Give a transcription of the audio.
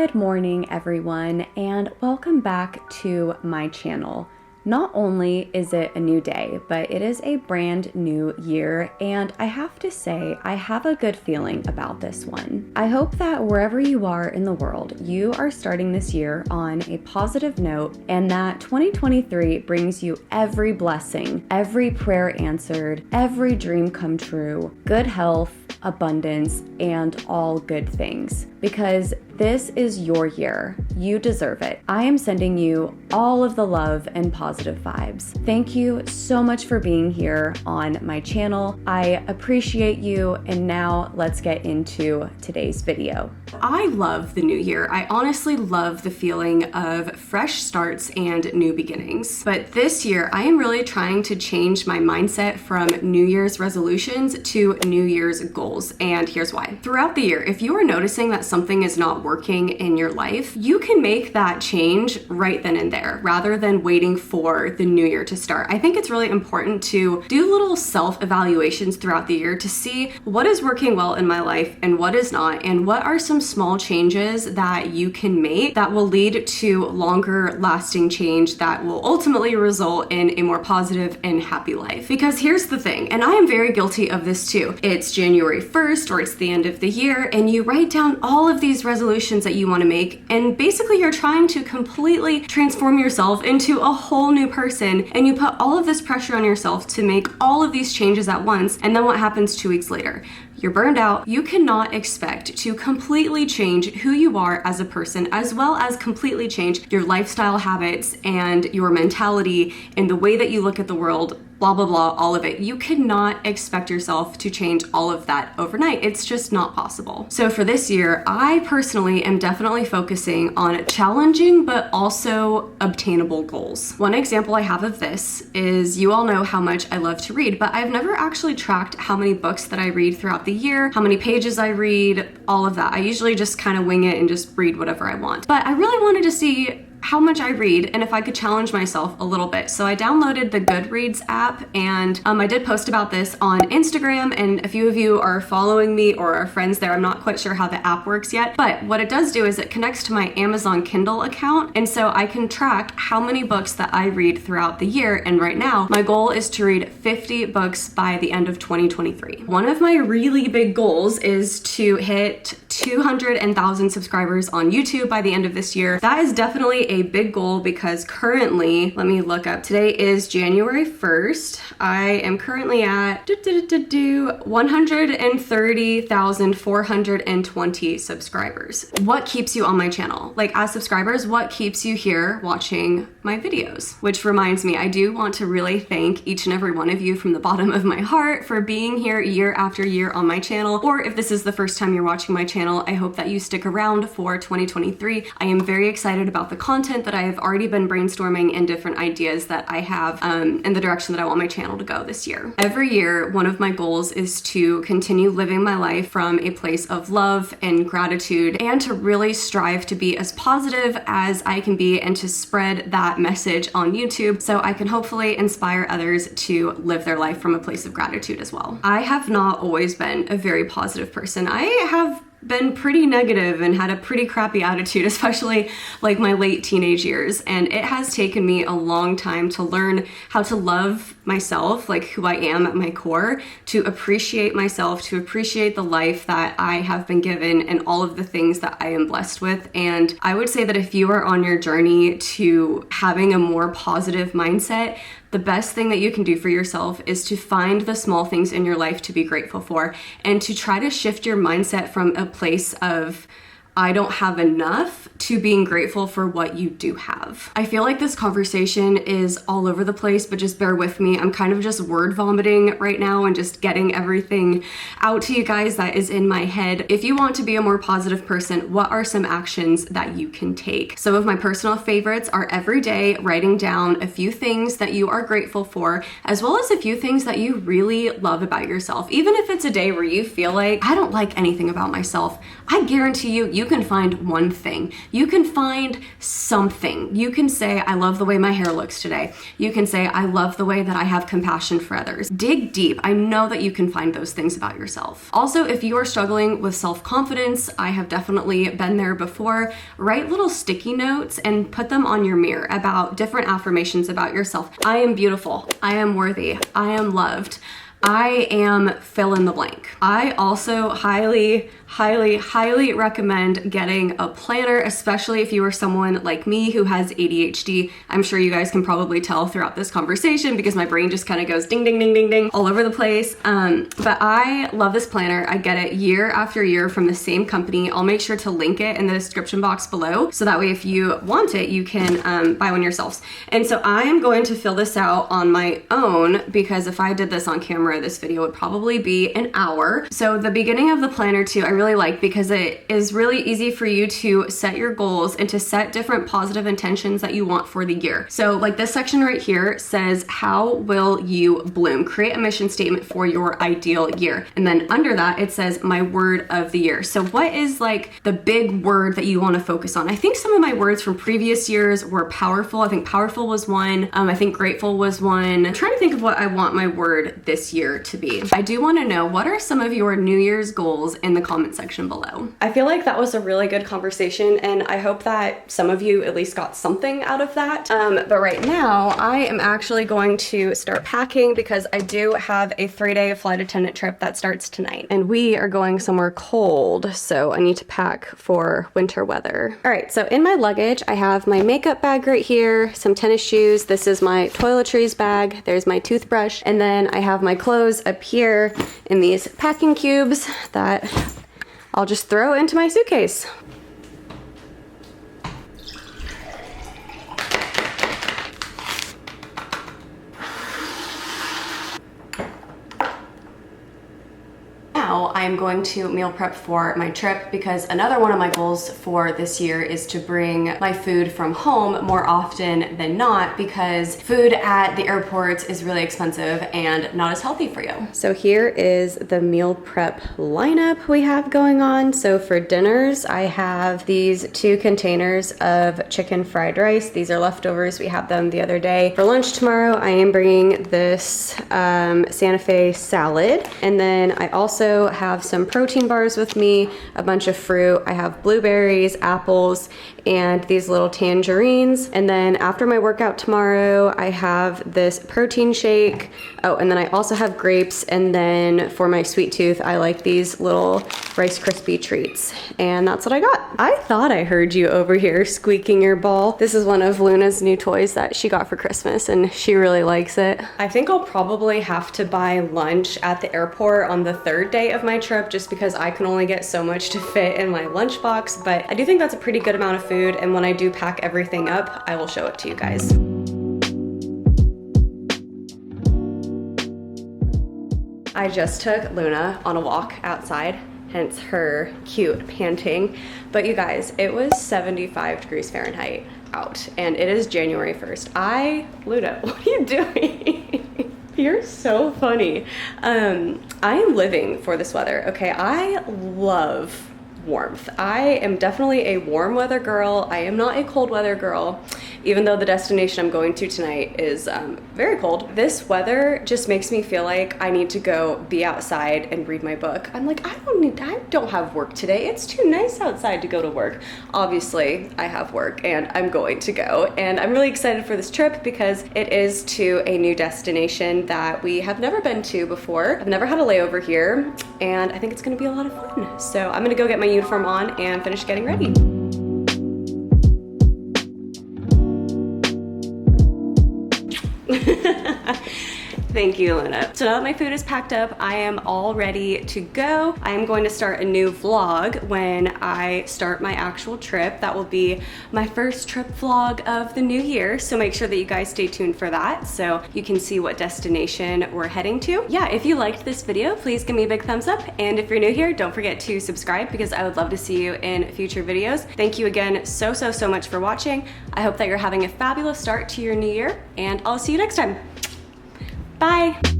Good morning, everyone, and welcome back to my channel. Not only is it a new day, but it is a brand new year, and I have to say, I have a good feeling about this one. I hope that wherever you are in the world, you are starting this year on a positive note, and that 2023 brings you every blessing, every prayer answered, every dream come true, good health, abundance, and all good things. Because this is your year. You deserve it. I am sending you all of the love and positive vibes. Thank you so much for being here on my channel. I appreciate you, and now let's get into today's video. I love the new year. I honestly love the feeling of fresh starts and new beginnings. But this year, I am really trying to change my mindset from New Year's resolutions to New Year's goals. And here's why. Throughout the year, if you are noticing that something is not working in your life, you can make that change right then and there rather than waiting for the new year to start. I think it's really important to do little self-evaluations throughout the year to see what is working well in my life and what is not, and what are some small changes that you can make that will lead to longer lasting change that will ultimately result in a more positive and happy life. Because here's the thing, and I am very guilty of this too. It's January 1st or it's the end of the year, and you write down all of these resolutions that you want to make, and basically you're trying to completely transform yourself into a whole new person, and you put all of this pressure on yourself to make all of these changes at once, and then what happens 2 weeks later? You're burned out. You cannot expect to completely change who you are as a person, as well as completely change your lifestyle habits and your mentality and the way that you look at the world, blah, blah, blah, all of it. You cannot expect yourself to change all of that overnight. It's just not possible. So for this year, I personally am definitely focusing on challenging but also obtainable goals. One example I have of this is, you all know how much I love to read, but I've never actually tracked how many books that I read throughout the year, how many pages I read, all of that. I usually just kind of wing it and just read whatever I want. But I really wanted to see how much I read and if I could challenge myself a little bit. So I downloaded the Goodreads app, and I did post about this on Instagram, and a few of you are following me or are friends there. I'm not quite sure how the app works yet, but what it does do is it connects to my Amazon Kindle account, and so I can track how many books that I read throughout the year. And right now, my goal is to read 50 books by the end of 2023. One of my really big goals is to hit 200,000 subscribers on YouTube by the end of this year. That is definitely a big goal because currently, let me look up, today is January 1st. I am currently at 130,420 subscribers. What keeps you on my channel? Like, as subscribers, what keeps you here watching my videos? Which reminds me, I do want to really thank each and every one of you from the bottom of my heart for being here year after year on my channel. Or if this is the first time you're watching my channel, I hope that you stick around for 2023. I am very excited about the content that I have already been brainstorming and different ideas that I have in the direction that I want my channel to go this year. Every year, one of my goals is to continue living my life from a place of love and gratitude, and to really strive to be as positive as I can be, and to spread that message on YouTube so I can hopefully inspire others to live their life from a place of gratitude as well. I have not always been a very positive person. I have been pretty negative and had a pretty crappy attitude, especially like my late teenage years. And it has taken me a long time to learn how to love myself, like who I am at my core, to appreciate myself, to appreciate the life that I have been given and all of the things that I am blessed with. And I would say that if you are on your journey to having a more positive mindset, the best thing that you can do for yourself is to find the small things in your life to be grateful for, and to try to shift your mindset from a place of I don't have enough to being grateful for what you do have. I feel like this conversation is all over the place, but just bear with me. I'm kind of just word vomiting right now and just getting everything out to you guys that is in my head. If you want to be a more positive person, what are some actions that you can take? Some of my personal favorites are every day writing down a few things that you are grateful for, as well as a few things that you really love about yourself. Even if it's a day where you feel like, I don't like anything about myself, I guarantee you, you can find one thing. You can find something. You can say, I love the way my hair looks today. You can say, I love the way that I have compassion for others. Dig deep. I know that you can find those things about yourself. Also, if you are struggling with self-confidence, I have definitely been there before. Write little sticky notes and put them on your mirror about different affirmations about yourself. I am beautiful. I am worthy. I am loved. I am fill in the blank. I also highly recommend getting a planner, especially if you are someone like me who has ADHD. I'm sure you guys can probably tell throughout this conversation because my brain just kind of goes ding, ding, ding, ding, ding all over the place. But I love this planner. I get it year after year from the same company. I'll make sure to link it in the description box below. So that way, if you want it, you can buy one yourselves. And so I am going to fill this out on my own because if I did this on camera, this video would probably be an hour. So the beginning of the planner too, I really like because it is really easy for you to set your goals and to set different positive intentions that you want for the year. So like this section right here says, how will you bloom? Create a mission statement for your ideal year. And then under that, it says my word of the year. So what is like the big word that you want to focus on? I think some of my words from previous years were powerful. I think powerful was one. I think grateful was one. I'm trying to think of what I want my word this year to be. I do want to know, what are some of your New Year's goals in the comment section below? I feel like that was a really good conversation and I hope that some of you at least got something out of that. But right now I am actually going to start packing because I do have a 3-day flight attendant trip that starts tonight and we are going somewhere cold. So I need to pack for winter weather. All right, so in my luggage, I have my makeup bag right here, some tennis shoes. This is my toiletries bag. There's my toothbrush. And then I have my clothes up here in these packing cubes that I'll just throw into my suitcase. Now I'm going to meal prep for my trip because another one of my goals for this year is to bring my food from home more often than not because food at the airports is really expensive and not as healthy for you. So here is the meal prep lineup we have going on. So for dinners, I have these 2 containers of chicken fried rice. These are leftovers. We had them the other day. For lunch tomorrow, I am bringing this Santa Fe salad. And then I also have some protein bars with me, a bunch of fruit. I have blueberries, apples, and these little tangerines. And then after my workout tomorrow, I have this protein shake. Oh, and then I also have grapes. And then for my sweet tooth, I like these little Rice Krispie treats. And that's what I got. I thought I heard you over here squeaking your ball. This is one of Luna's new toys that she got for Christmas and she really likes it. I think I'll probably have to buy lunch at the airport on the 3rd day of my trip just because I can only get so much to fit in my lunchbox, but I do think that's a pretty good amount of food, and when I do pack everything up, I will show it to you guys. I just took Luna on a walk outside, hence her cute panting, but you guys, it was 75 degrees Fahrenheit out, and it is January 1st. Luna, what are you doing? You're so funny. I am living for this weather, okay? I love warmth. I am definitely a warm weather girl. I am not a cold weather girl, even though the destination I'm going to tonight is very cold. This weather just makes me feel like I need to go be outside and read my book. I'm like, I don't have work today. It's too nice outside to go to work. Obviously, I have work and I'm going to go. And I'm really excited for this trip because it is to a new destination that we have never been to before. I've never had a layover here and I think it's gonna be a lot of fun. So I'm gonna go get my uniform on and finish getting ready. Thank you, Luna. So now that my food is packed up, I am all ready to go. I am going to start a new vlog when I start my actual trip. That will be my first trip vlog of the new year. So make sure that you guys stay tuned for that so you can see what destination we're heading to. Yeah, if you liked this video, please give me a big thumbs up. And if you're new here, don't forget to subscribe because I would love to see you in future videos. Thank you again so much for watching. I hope that you're having a fabulous start to your new year and I'll see you next time. Bye.